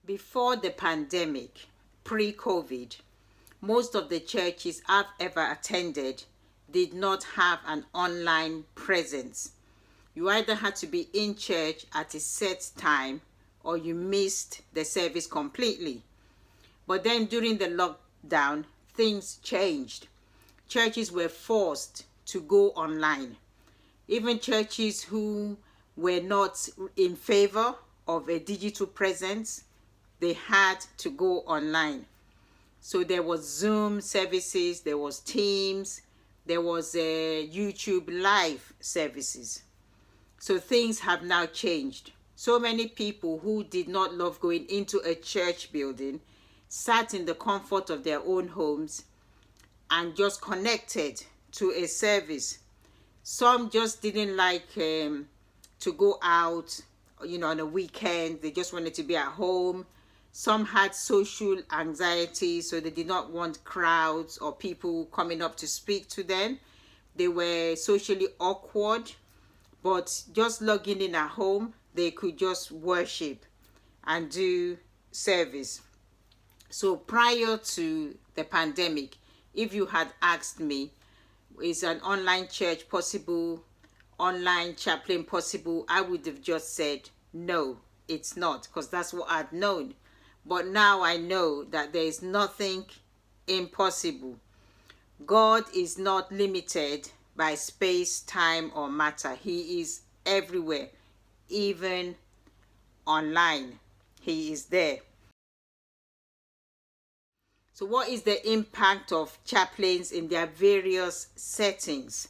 Before the pandemic, pre-COVID, most of the churches I've ever attended did not have an online presence. You either had to be in church at a set time or you missed the service completely. But then during the lockdown, things changed. Churches were forced to go online. Even churches who were not in favor of a digital presence, they had to go online. So there was Zoom services, there was Teams, there was YouTube live services. So things have now changed. So many people who did not love going into a church building sat in the comfort of their own homes and just connected to a service. Some just didn't like to go out, on a weekend. They just wanted to be at home. Some had social anxiety, so they did not want crowds or people coming up to speak to them. They were socially awkward, but just logging in at home, they could just worship and do service. So prior to the pandemic, if you had asked me, is an online church possible, online chaplain possible, I would have just said, no, it's not, because that's what I'd known. But now I know that there is nothing impossible. God is not limited by space, time, or matter. He is everywhere, even online. He is there. So what is the impact of chaplains in their various settings?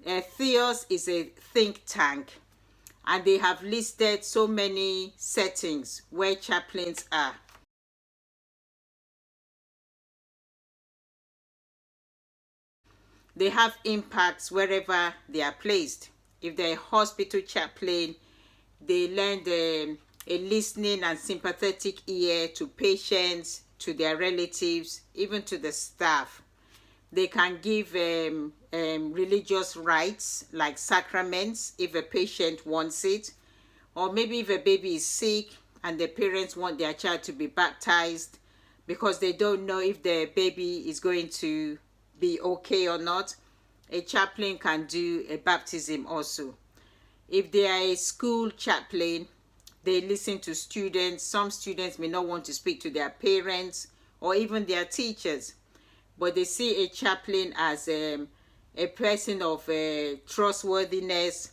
Theos is a think tank, and they have listed so many settings where chaplains are. They have impacts wherever they are placed. If they're a hospital chaplain, they lend a listening and sympathetic ear to patients, to their relatives, even to the staff. They can give religious rites like sacraments if a patient wants it, or maybe if a baby is sick and the parents want their child to be baptized because they don't know if the baby is going to be okay or not. A chaplain can do a baptism also. If they are a school chaplain, they listen to students. Some students may not want to speak to their parents or even their teachers, but they see a chaplain as a person of trustworthiness,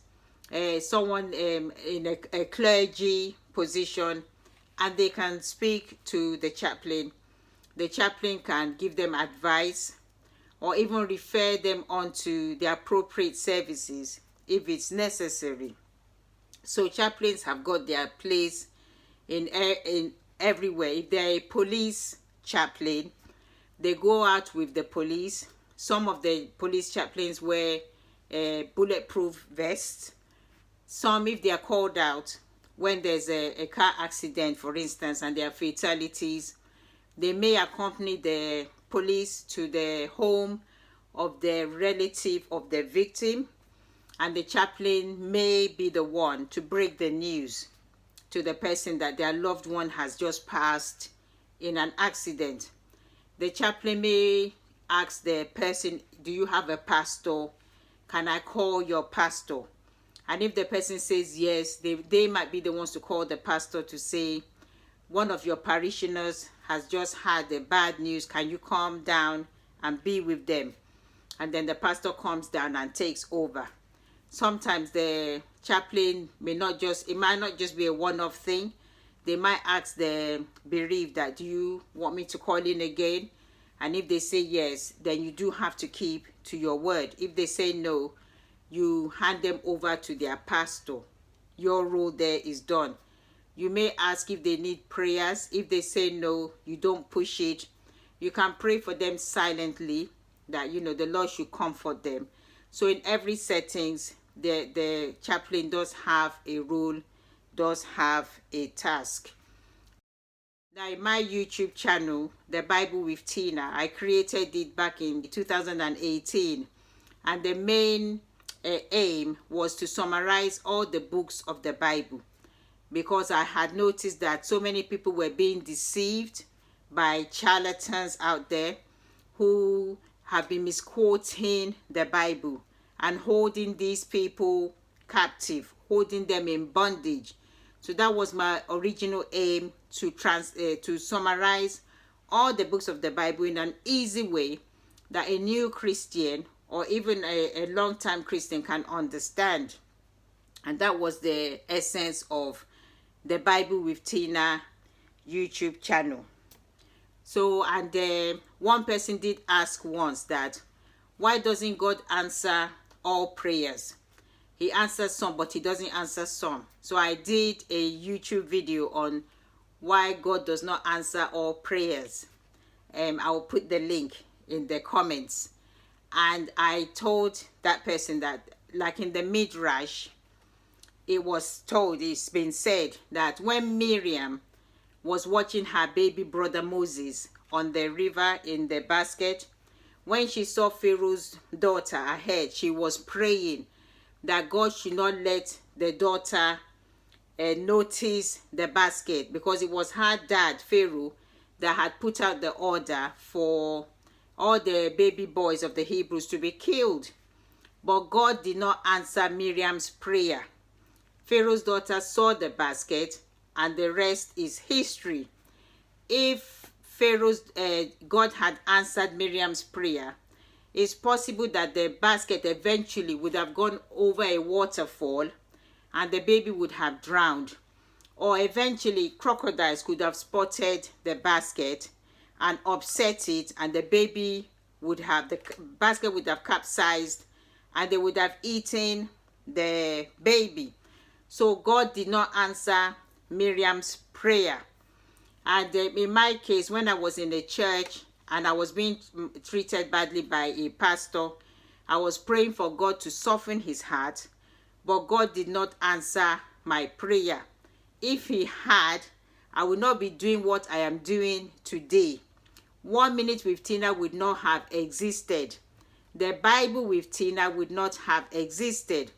someone in a clergy position, and they can speak to the chaplain. The chaplain can give them advice or even refer them on to the appropriate services if it's necessary. So chaplains have got their place in everywhere. If they're a police chaplain, they go out with the police. Some of the police chaplains wear bulletproof vests. Some, if they are called out when there's a car accident, for instance, and there are fatalities, they may accompany the police to the home of the relative of the victim, and the chaplain may be the one to break the news to the person that their loved one has just passed in an accident. The chaplain may ask the person, do you have a pastor? Can I call your pastor? And if the person says yes, they might be the ones to call the pastor to say, one of your parishioners has just had the bad news. Can you come down and be with them? And then the pastor comes down and takes over. Sometimes the chaplain it might not just be a one-off thing. They might ask the bereaved that, do you want me to call in again? And if they say yes, then you do have to keep to your word. If they say no, you hand them over to their pastor. Your role there is done. You may ask if they need prayers. If they say no, you don't push it. You can pray for them silently that, the Lord should comfort them. So in every settings, the chaplain does have a role, does have a task. Now in my YouTube channel, The Bible with Tina, I created it back in 2018. And the main aim was to summarize all the books of the Bible. because I had noticed that so many people were being deceived by charlatans out there who have been misquoting the Bible and holding these people captive, holding them in bondage. So that was my original aim, to summarize all the books of the Bible in an easy way that a new Christian or even a long-time Christian can understand. And that was the essence of the Bible with Tina YouTube channel. So, and one person did ask once that, why doesn't God answer all prayers? He answers some, but he doesn't answer some. So I did a YouTube video on why God does not answer all prayers. I will put the link in the comments. And I told that person that, like in the Midrash, it's been said that when Miriam was watching her baby brother Moses on the river in the basket, when she saw Pharaoh's daughter ahead, she was praying that God should not let the daughter notice the basket, because it was her dad, Pharaoh, that had put out the order for all the baby boys of the Hebrews to be killed. But God did not answer Miriam's prayer. Pharaoh's daughter saw the basket, and the rest is history. If God had answered Miriam's prayer, it's possible that the basket eventually would have gone over a waterfall and the baby would have drowned. Or eventually crocodiles could have spotted the basket and upset it, and the basket would have capsized and they would have eaten the baby. So God did not answer Miriam's prayer. And in my case, when I was in a church and I was being treated badly by a pastor, I was praying for God to soften his heart, but God did not answer my prayer. If he had, I would not be doing what I am doing today. 1 Minute with Tina would not have existed. The Bible with Tina would not have existed.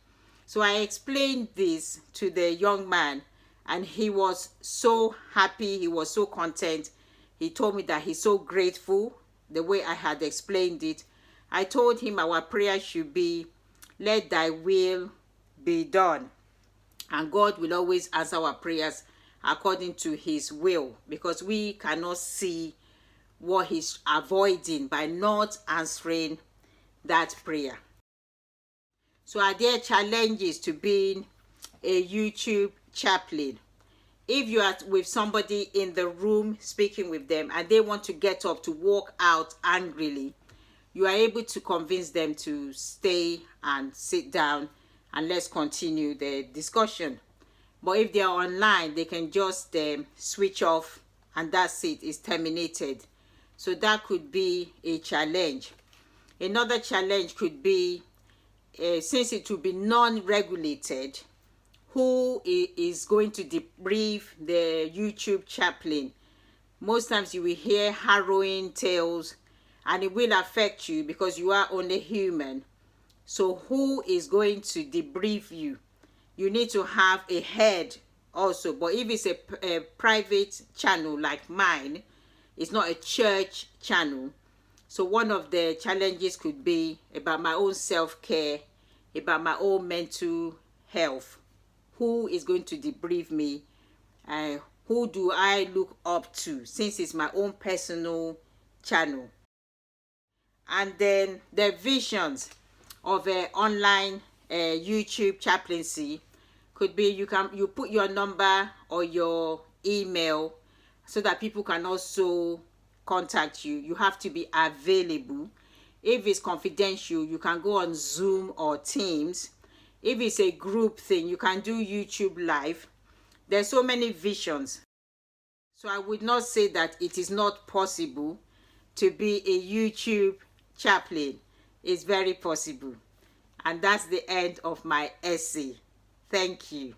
So I explained this to the young man, and he was so happy, he was so content. He told me that he's so grateful the way I had explained it. I told him our prayer should be, let thy will be done. And God will always answer our prayers according to his will, because we cannot see what he's avoiding by not answering that prayer. So are there challenges to being a YouTube chaplain? If you are with somebody in the room speaking with them and they want to get up to walk out angrily, you are able to convince them to stay and sit down and let's continue the discussion. But if they are online, they can just switch off and that's it, it's terminated. So that could be a challenge. Another challenge could be, since it will be non-regulated, who is going to debrief the YouTube chaplain? Most times you will hear harrowing tales and it will affect you because you are only human. So who is going to debrief you? You need to have a head also. But if it's a private channel like mine, it's not a church channel. So one of the challenges could be about my own self-care, about my own mental health. Who is going to debrief me? Who do I look up to, since it's my own personal channel? And then the visions of an online YouTube chaplaincy could be, you put your number or your email so that people can also contact you. You have to be available. If it's confidential, you can go on Zoom or Teams. If it's a group thing, you can do YouTube live. There's so many visions. So I would not say that it is not possible to be a YouTube chaplain. It's very possible. And that's the end of my essay. Thank you.